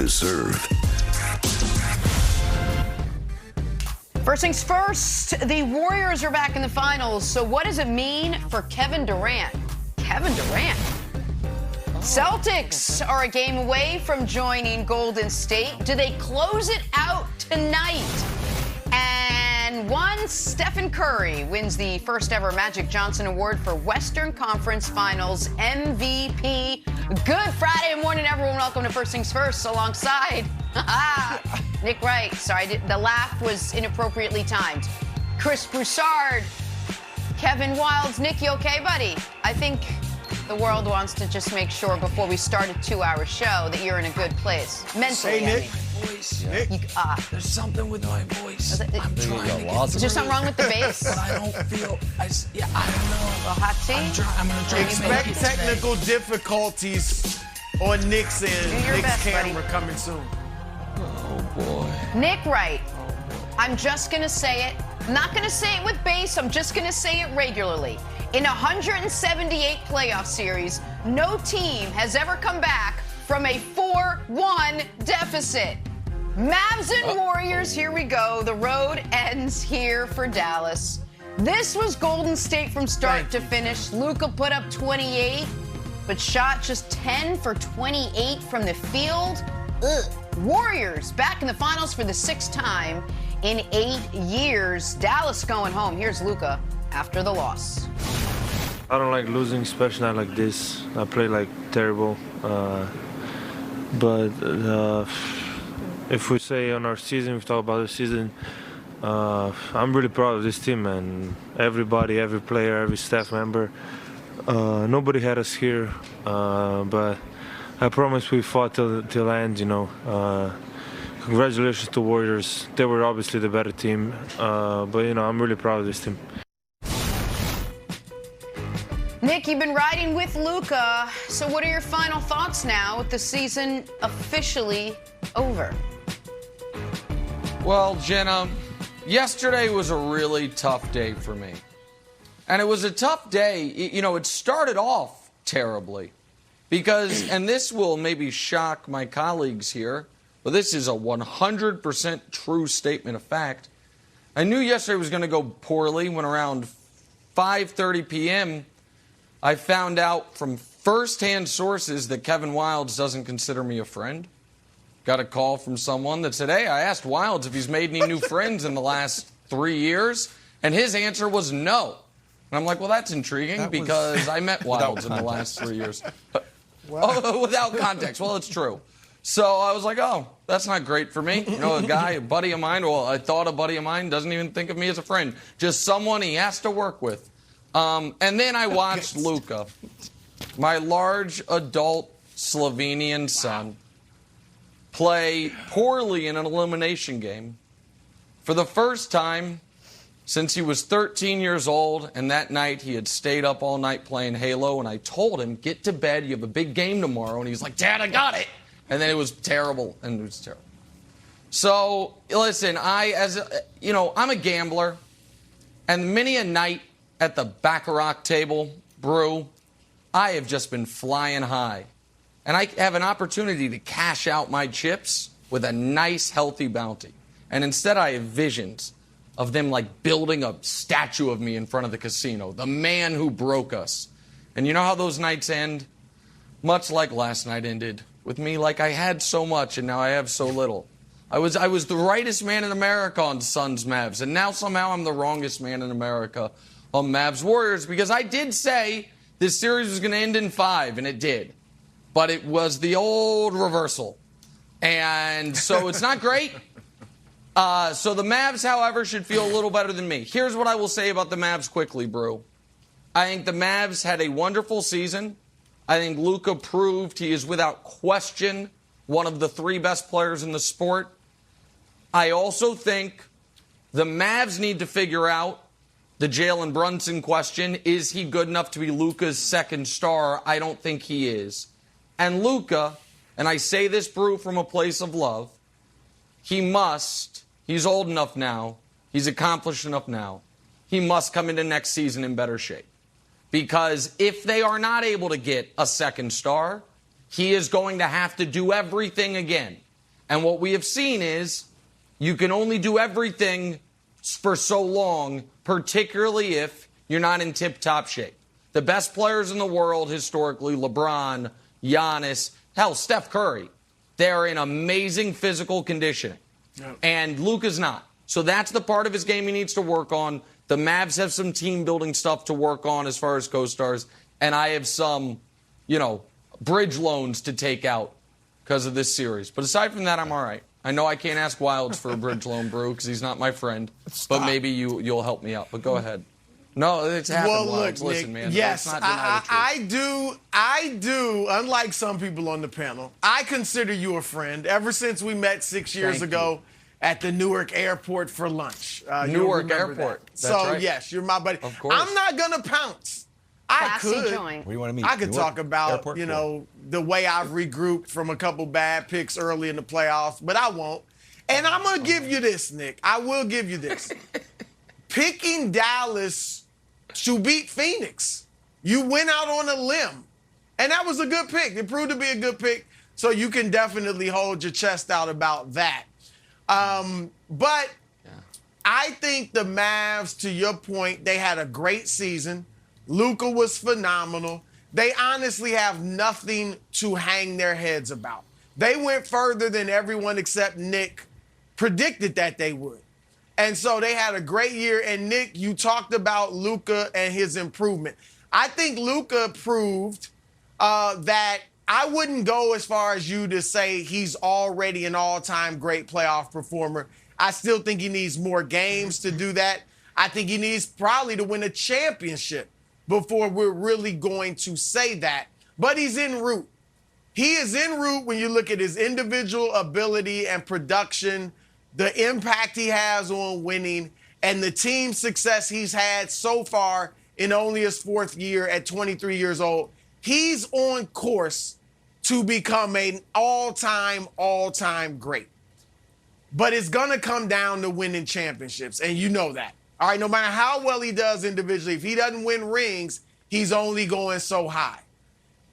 to serve. First things first, the Warriors are back in the finals. So what does it mean for Kevin Durant? Kevin Durant. Celtics are a game away from joining Golden State. Do they close it out tonight? And one, Stephen Curry wins the first ever Magic Johnson Award for Western Conference Finals MVP. Good Friday morning, everyone. Welcome to First Things First alongside Nick Wright. Sorry, the laugh was inappropriately timed. Chris Broussard, Kevin Wildes. Nick, you okay, buddy? I think the world wants to just make sure before we start a 2-hour show that you're in a good place. Mentally, hey, Nick. Voice. Nick. There's something with my voice. I'm trying to Is there something wrong with the bass? But I don't feel. I don't know. A hot tea? I'm going to try to Expect make it technical difficulties on Nick's end. Do your Nick's best, camera buddy. coming soon. Oh, boy. Nick Wright. I'm just going to say it. I'm not going to say it with bass. I'm just going to say it regularly. In 178 playoff series, no team has ever come back from a 4-1 deficit. Mavs and Warriors, here we go. The road ends here for Dallas. This was Golden State from start to finish. Luka put up 28, but shot just 10 for 28 from the field. Warriors back in the finals for the 6th time in 8 years. Dallas going home. Here's Luka after the loss. I don't like losing, especially not like this. I play like terrible. But if we say on our season, we talk about the season, I'm really proud of this team, man. Everybody, every player, every staff member. Nobody had us here, but I promise we fought till end, you know. Congratulations to Warriors. They were obviously the better team, but, you know, I'm really proud of this team. Nick, you've been riding with Luka, so what are your final thoughts now with the season officially over? Well, Jenna, yesterday was a really tough day for me. And it was a tough day. You know, it started off terribly because, and this will maybe shock my colleagues here, but this is a 100% true statement of fact. I knew yesterday was going to go poorly when around 5:30 p.m., I found out from firsthand sources that Kevin Wildes doesn't consider me a friend. Got a call from someone that said, hey, I asked Wildes if he's made any new friends in the last 3 years, and his answer was no. And I'm like, well, that's intriguing because I met Wildes in the last 3 years. Oh, without context. Well, it's true. So I was like, oh, that's not great for me. You know, a buddy of mine, well, I thought a buddy of mine doesn't even think of me as a friend. Just someone he has to work with. And then I watched Luka, my large adult Slovenian son, play poorly in an elimination game for the first time since he was 13 years old. And that night he had stayed up all night playing Halo. And I told him, get to bed. You have a big game tomorrow. And he's like, Dad, I got it. And then it was terrible. And it was terrible. So, listen, I'm a gambler. And many a night at the Baccarat table, Brew, I have just been flying high. And I have an opportunity to cash out my chips with a nice, healthy bounty. And instead I have visions of them like building a statue of me in front of the casino, the man who broke us. And you know how those nights end? Much like last night ended, with me like I had so much and now I have so little. I was the rightest man in America on Suns Mavs, and now somehow I'm the wrongest man in America on Mavs Warriors, because I did say this series was going to end in 5, and it did. But it was the old reversal. And so it's not great. So the Mavs, however, should feel a little better than me. Here's what I will say about the Mavs quickly, Brew. I think the Mavs had a wonderful season. I think Luka proved he is without question one of the 3 best players in the sport. I also think the Mavs need to figure out the Jalen Brunson question. Is he good enough to be Luka's second star? I don't think he is. And Luka, and I say this, Brew, from a place of love, he's old enough now, he's accomplished enough now, he must come into next season in better shape. Because if they are not able to get a second star, he is going to have to do everything again And what we have seen is you can only do everything for so long, particularly if you're not in tip-top shape. The best players in the world historically, LeBron, Giannis, hell, Steph Curry, they're in amazing physical conditioning. Yep. And Luka's not. So that's the part of his game he needs to work on. The Mavs have some team-building stuff to work on as far as co-stars. And I have some, bridge loans to take out because of this series. But aside from that, I'm all right. I know I can't ask Wildes for a bridge loan, Brew, because he's not my friend. Stop. But maybe you'll help me out. But go ahead. No, it's happened, Well, Wildes. look, Listen, Nick, man. yes, let's not deny the truth. I do, unlike some people on the panel, I consider you a friend ever since we met 6 years Thank ago you. at the Newark Airport for lunch. Newark You'll remember Airport. that. That's So, right. yes, you're my buddy. Of course. I'm not going to pounce. Classy I could. joint. What do you want to meet? I could Newark talk about, Airport? the way I've regrouped from a couple bad picks early in the playoffs, but I won't. And I'm going to give you this, Nick. I will give you this. Picking Dallas to beat Phoenix. You went out on a limb. And that was a good pick. It proved to be a good pick. So you can definitely hold your chest out about that. But I think the Mavs, to your point, they had a great season. Luka was phenomenal. They honestly have nothing to hang their heads about. They went further than everyone except Nick predicted that they would. And so they had a great year. And, Nick, you talked about Luka and his improvement. I think Luka proved that I wouldn't go as far as you to say he's already an all-time great playoff performer. I still think he needs more games to do that. I think he needs probably to win a championship before we're really going to say that. But he's en route. He is en route when you look at his individual ability and production, the impact he has on winning, and the team success he's had so far in only his fourth year at 23 years old. He's on course to become an all-time great. But it's going to come down to winning championships, and you know that. All right, no matter how well he does individually, if he doesn't win rings, he's only going so high.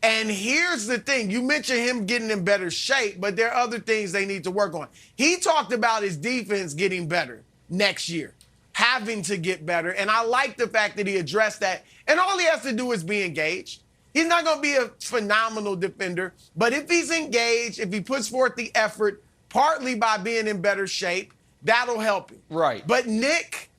And here's the thing. You mentioned him getting in better shape, but there are other things they need to work on. He talked about his defense getting better next year, having to get better, and I like the fact that he addressed that. And all he has to do is be engaged. He's not going to be a phenomenal defender, but if he's engaged, if he puts forth the effort, partly by being in better shape, that'll help him. Right. But, Nick,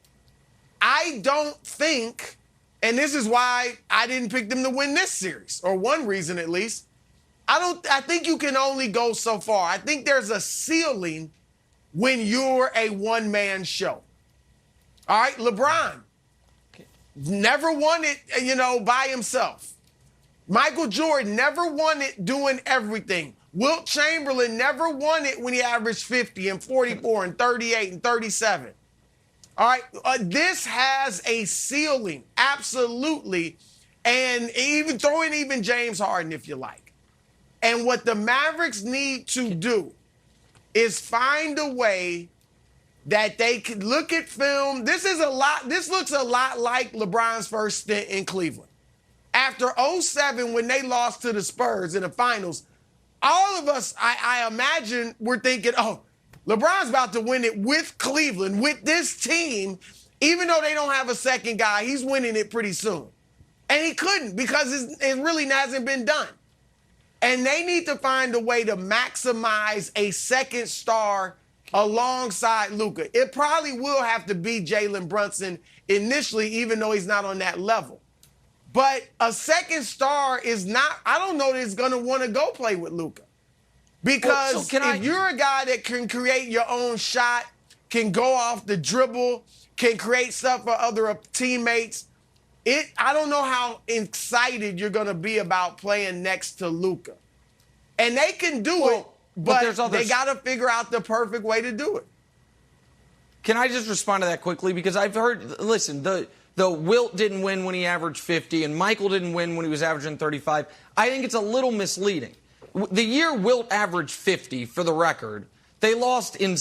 I don't think, and this is why I didn't pick them to win this series, or one reason at least, I think you can only go so far. I think there's a ceiling when you're a one-man show. All right, LeBron never won it, by himself. Michael Jordan never won it doing everything. Wilt Chamberlain never won it when he averaged 50 and 44 and 38 and 37. All right, this has a ceiling, absolutely, and even throw in even James Harden if you like. And what the Mavericks need to do is find a way that they can look at film. This looks a lot like LeBron's first stint in Cleveland. After 2007, when they lost to the Spurs in the finals, all of us, I imagine, were thinking, LeBron's about to win it with Cleveland, with this team. Even though they don't have a second guy, he's winning it pretty soon. And he couldn't because it really hasn't been done. And they need to find a way to maximize a second star alongside Luka. It probably will have to be Jalen Brunson initially, even though he's not on that level. But a second star is not, I don't know that it's going to want to go play with Luka. Because if you're a guy that can create your own shot, can go off the dribble, can create stuff for other teammates, I don't know how excited you're going to be about playing next to Luka. And they can do it, but they got to figure out the perfect way to do it. Can I just respond to that quickly? Because I've heard, listen, the Wilt didn't win when he averaged 50, and Michael didn't win when he was averaging 35. I think it's a little misleading. The year Wilt averaged 50, for the record, they lost in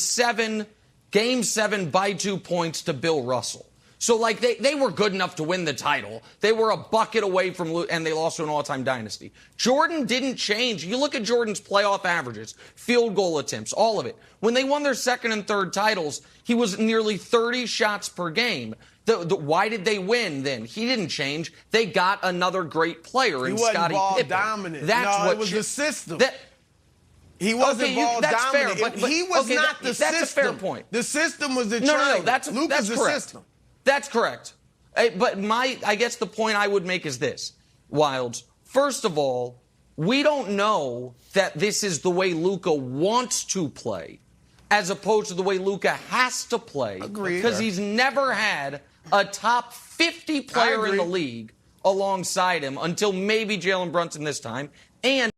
Game 7 by 2 points to Bill Russell. So, like, they were good enough to win the title. They were a bucket away from, and they lost to an all-time dynasty. Jordan didn't change. You look at Jordan's playoff averages, field goal attempts, all of it. When they won their second and third titles, he was nearly 30 shots per game. Why did they win then? He didn't change. They got another great player in Scottie Pippen. He wasn't ball dominant. It was the system. He wasn't ball that's dominant. Fair, but he was not the system. That's a fair point. The system was the No, that's Luka's the correct. system. That's correct. But I guess the point I would make is this, Wilds. First of all, we don't know that this is the way Luka wants to play, as opposed to the way Luka has to play. Agreed. Because he's never had a top 50 player in the league alongside him until maybe Jalen Brunson this time. And